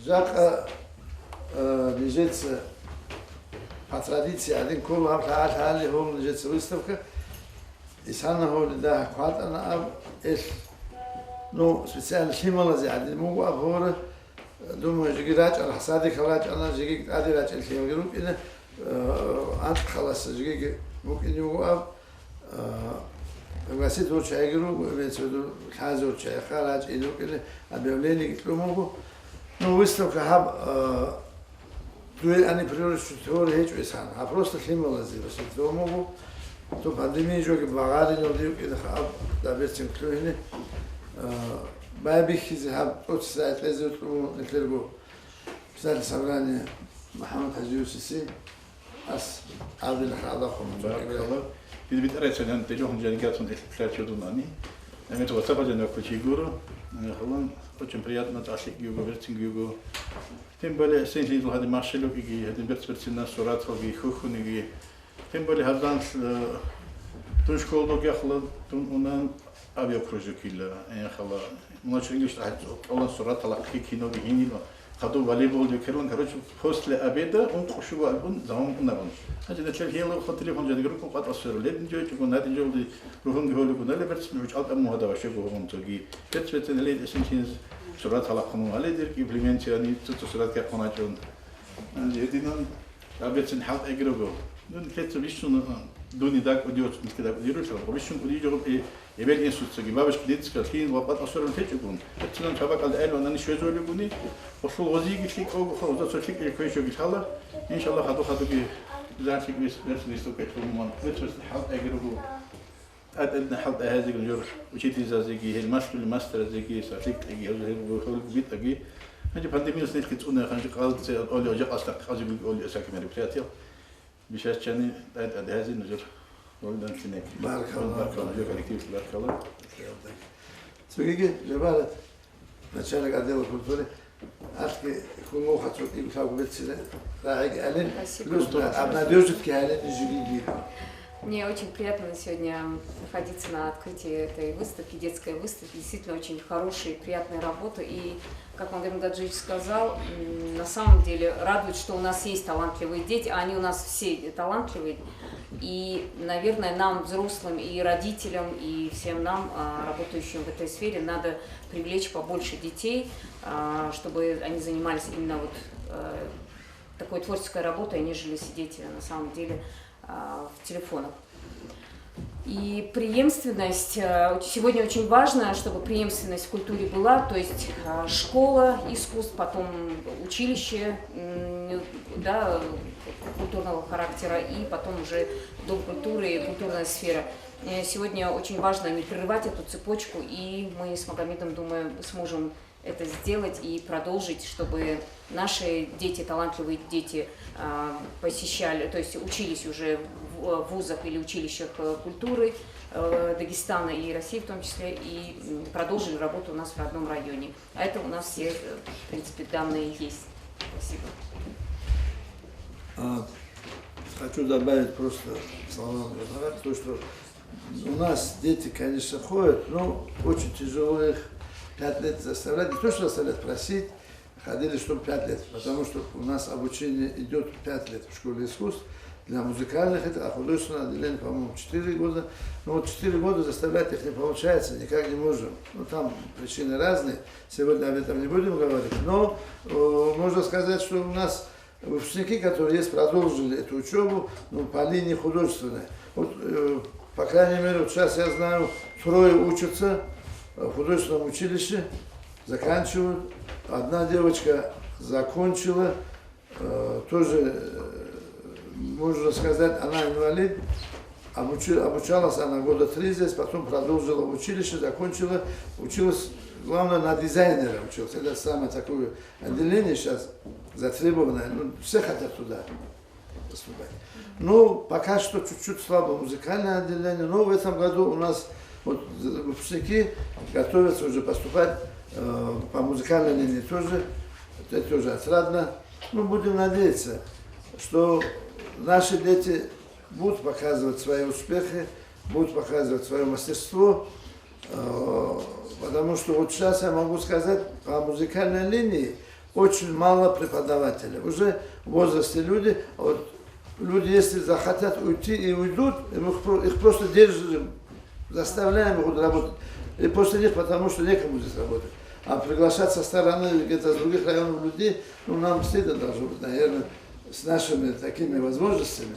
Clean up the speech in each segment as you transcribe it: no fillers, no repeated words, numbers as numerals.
Жака лежится по традиции один кул хали хом лежится выставка. И сана холи да хватана об ну специально хималази один могу обгора. Думаю, что грач, алхасади халач, она жги адирач элхимагруп ина ант халас жги мукин его об васит урчайгру вецеду хазур чай халач иду или объявление кому ну выставка хаб дуэль они приоритет хеч весан а просто хималази васит дому то пандемия жоги багари нодиу или хаб да бесин клюйне Бабих изхаб отсайт лезут нклергу писали собрание Мухаммад Хаджи Сиси ас Абдул Хадахум Баракаллах. Видит речен телефон джангатун эксплуатируют они это вот обязательно кучигуру халан очень приятно ташлик юго вертинг юго тем более сенжи хады маршелу и это бертсперсина сурат хоги хухуниги тем более хадан тун школу гахла тун унан авиакружукила хала Ночью English он сурат алакхи кино гинило хату волейбол декерон короче после обеда он хушуг альбом заум унарон значит это хело телефон же группу атмосферу лет ничего чего надо делать рухун геолу кунали версию уч алта мухада вообще говорим тоги пятьсот лет эссенциз сурат алакхну аледер имплементирование тут сурат как он ачон единон обязательно хат эгрого ну это вишну дуни так удиот никогда вирус вишну удиот Эбель институции, бабушка детская, хин, лопат, особенно фетчукун. Это нам табак аль эль, он не швезоли гуни. Пошел возиги, шлик, огухо, за шлик, и кое-что гишала. Иншаллах, хаду ги, зачик вис, версию кое фуман. Ветрос хал эгрубу. أدنى حد هذه الجور وشيتي زازيجي هي المشكلة الماستر زازيجي سافيك أجي هذا هو بيت أجي هذي بندمي نسنيت كتونا خانج قالت سي أولي أجا أصلا أجي أولي أساكي مري برياتيل بيشاش كاني أد هذه الجور ولدان سنك بارك الله بارك الله جوك كتير بارك الله سويجي جبالة начальник отдела культуры Ашки кому хочу и как бы это راعي ألين плюс обнадежит كهالين جديد. Мне очень приятно сегодня находиться на открытии этой выставки, детской выставки. Действительно очень хорошая и приятная работа. И, как Магомед Гаджиевич сказал, на самом деле радует, что у нас есть талантливые дети, а они у нас все талантливые. И, наверное, нам, взрослым и родителям, и всем нам, работающим в этой сфере, надо привлечь побольше детей, чтобы они занимались именно вот такой творческой работой, нежели сидеть на самом деле в телефонах. И преемственность, сегодня очень важно, чтобы преемственность в культуре была, то есть школа искусств, потом училище, да, культурного характера и потом уже дом культуры и культурная сфера. Сегодня очень важно не прерывать эту цепочку, и мы с Магомедом, думаю, сможем это сделать и продолжить, чтобы наши дети, талантливые дети посещали, то есть учились уже в вузах или училищах культуры Дагестана и России в том числе, и продолжили работу у нас в родном районе. А это у нас все, в принципе, данные есть. Спасибо. Хочу добавить просто слова, то, что у нас дети, конечно, ходят, но очень тяжело их 5 лет заставлять, не то, что заставлять, просить, ходили, чтобы 5 лет, потому что у нас обучение идет 5 лет в школе искусств, для музыкальных, а художественное отделение, по-моему, 4 года, но вот 4 года заставлять их не получается, никак не можем, ну там причины разные, сегодня об этом не будем говорить, но можно сказать, что у нас выпускники, которые есть, продолжили эту учебу, ну, по линии художественной, вот, по крайней мере, вот сейчас я знаю, 3 учатся в художественном училище, заканчивают. Одна девочка закончила, тоже, можно сказать, она инвалид, обучалась она года 3 здесь, потом продолжила в училище, закончила, училась, главное, на дизайнера училась. Это самое такое отделение сейчас затребованное, ну, все хотят туда поступать. Ну, пока что чуть-чуть слабо музыкальное отделение, но в этом году у нас вот выпускники готовятся уже поступать по музыкальной линии тоже, это тоже отрадно. Мы будем надеяться, что наши дети будут показывать свои успехи, будут показывать свое мастерство, потому что вот сейчас я могу сказать, по музыкальной линии очень мало преподавателей. Уже в возрасте люди, вот, люди, если захотят уйти и уйдут, их просто держим, заставляем их работать. И после них, потому что некому здесь работать. А приглашать со стороны где-то с других районов людей, ну, нам стыдно должно быть, наверное, с нашими такими возможностями.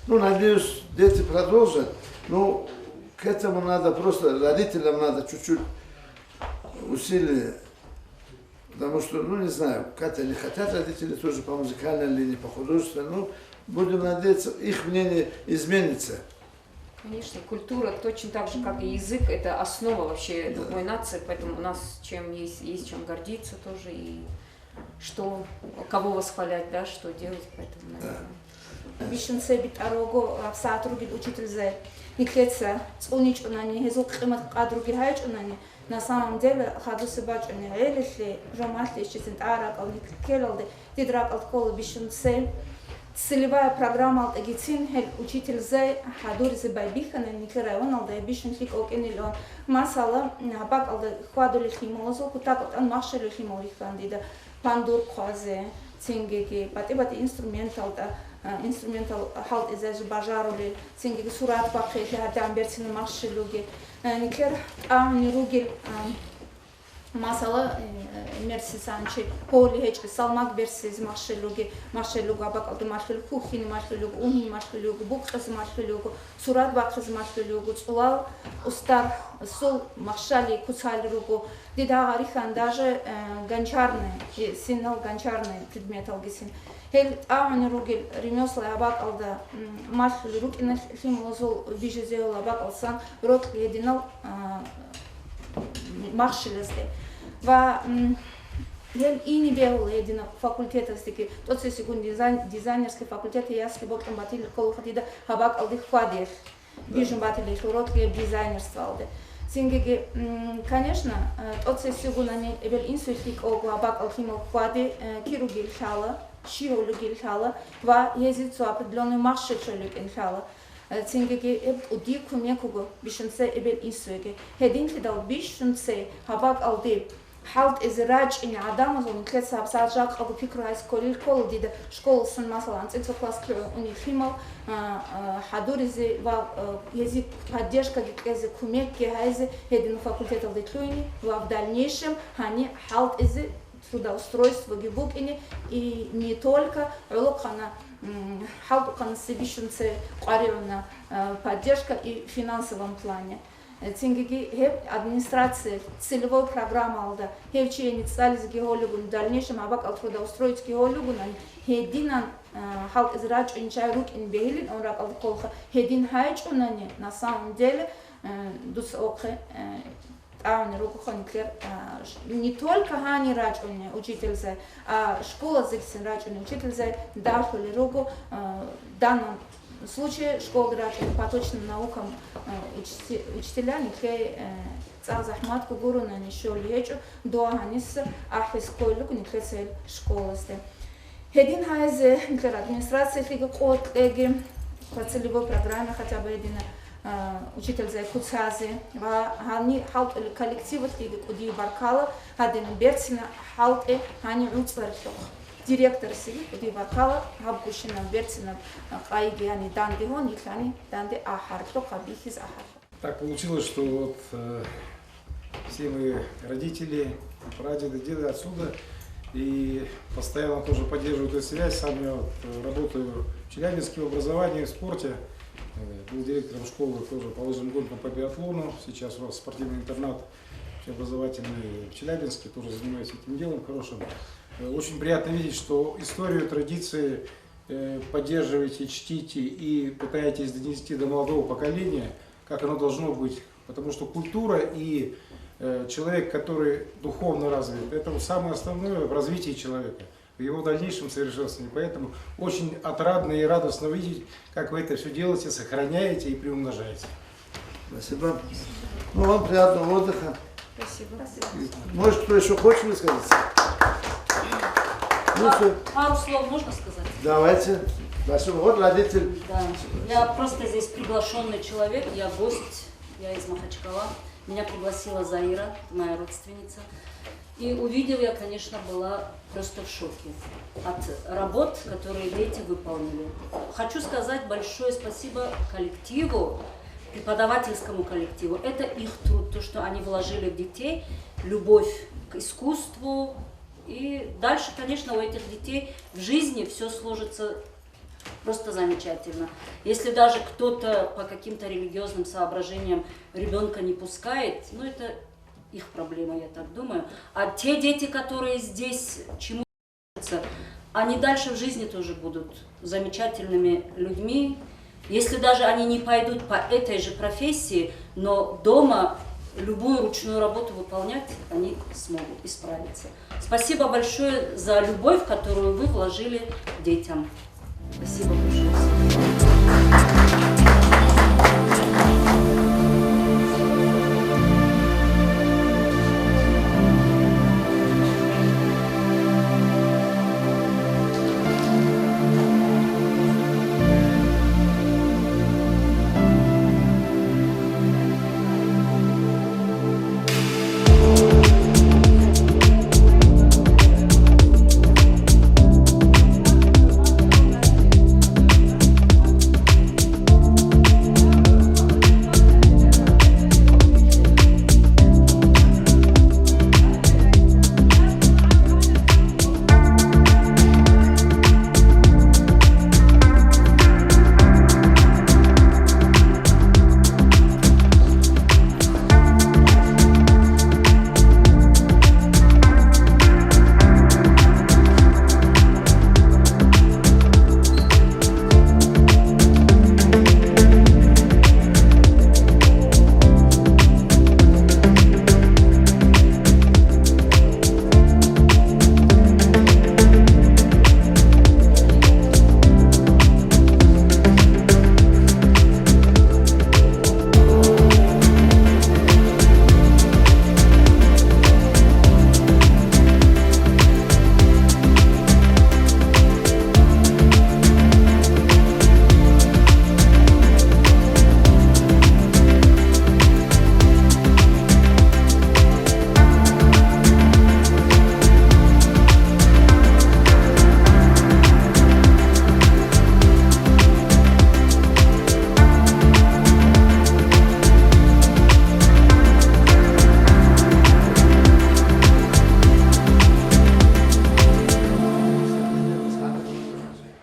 Ну, надеюсь, дети продолжат. Ну, к этому надо просто, родителям надо чуть-чуть усилия. Потому что, ну, не знаю, как они хотят, родители тоже по музыкальной линии, по художественной. Ну, будем надеяться, их мнение изменится. Конечно, культура точно так же, как и язык, это основа вообще любой нации, поэтому у нас чем есть чем гордиться тоже, и что, кого восхвалять, да, что делать, поэтому, наверное. Бишенце битарого саатругил учительзе никлеца цунич унани хезук қимат қадругил хайч унани. На самом деле хадусы бачуни элисли жомасли чизентара калникелалды дидрак алкола бишенце целевая программа алтагицин хел учительзе хадурзе байбихана никерайон алды бишенлик окенилон масала бак алды хвадули химолозо кутак ан машели химолихандида пандур қазе ценгеги пати инструментал халт изэж бажарули ценгеги сурат бақи хадам берсин машелуги никер ругил масала мерси санчи поли хеч салмак берсиз машелуга бакалды машелу кухни машелуг уни машелуг букас машелуг сурат бақиз машелуг цулал устар сол машали куцалругу дидагари хандаже гончарный синал гончарный предмет алгисин хел ругил ремесла бакалда машелу рук инаш химозол бижезела бакалсан рот единал маршелезде ва хел ини бел едина факультетастики тот се секунд дизайнерский факультет ясли боктан батил колхатида хабак алды хвадер бижун батили рот дизайнерство алды сингеге конечно тот се секунд они эбел инсуитик ог хабак алхимо хваде киругил шала шиолугил шала ва езит со определенный маршелик иншалла ценгеге уди кумекуго бишенсе эбел исуеге хединки дал бишенсе хабак алды халт израч ин адамазон клеса абсажак абу фикра сколил колдида школсын масалан цинцо класски уни химал хадуризе ва язык поддержка гезе кумекке хайзе хедин факультет алды тлуини ва в дальнейшем они халт из трудоустройство гибукини и не только улукана халкан сибишенце qaриона поддержка и в финансовом плане ценгеги хеп администрация целевой программа алда хевчи инициализги голугун в дальнейшем абак ал трудоустроить голугун хединан халк израч инчай рук ин бейлин он рак ал колха хедин хайч унани на самом деле дус окhe не только хани рачуни учительзе, а школа зексин рачуни учительзе дашули руку в данном случае школа рачуни по точным наукам учителя никлей цазахмат кугуру на нишо лечу доаханис ахис койлук никлей цель школасте. Хедин хайзе никлей администрация фига кот эги по целевой программе хотя бы едина учительзе куцазе ва хани халт коллективот лиги куди баркала хадин берсина халт хани уцварлох директор сиги куди баркала хабгушина берсина айги ани данди хон ихани данди ахарлох хабихиз ахар. Так получилось, что вот все мы родители, прадеды, деды отсюда и постоянно тоже поддерживают эту связь. Сам я вот работаю в Челябинске в образовании, в спорте. Был директором школы тоже по лыжным гонкам по биатлону. Сейчас у нас спортивный интернат образовательный в Челябинске, тоже занимаюсь этим делом хорошим. Очень приятно видеть, что историю, традиции поддерживаете, чтите и пытаетесь донести до молодого поколения, как оно должно быть. Потому что культура и человек, который духовно развит, это самое основное в развитии человека, в его дальнейшем совершенствовании. Поэтому очень отрадно и радостно видеть, как вы это все делаете, сохраняете и приумножаете. Спасибо. Ну, вам приятного отдыха. Спасибо. Может, кто еще хочет высказаться? Пару слов можно сказать? Давайте. Спасибо. Вот родитель. Да. Я просто здесь приглашенный человек, я гость, я из Махачкала. Меня пригласила Заира, моя родственница. И увидев, я, конечно, была просто в шоке от работ, которые дети выполнили. Хочу сказать большое спасибо коллективу, преподавательскому коллективу. Это их труд, то, что они вложили в детей, любовь к искусству. И дальше, конечно, у этих детей в жизни все сложится просто замечательно. Если даже кто-то по каким-то религиозным соображениям ребенка не пускает, ну это их проблема, я так думаю. А те дети, которые здесь чему учатся, они дальше в жизни тоже будут замечательными людьми. Если даже они не пойдут по этой же профессии, но дома любую ручную работу выполнять, они смогут и справиться. Спасибо большое за любовь, которую вы вложили детям. Спасибо большое.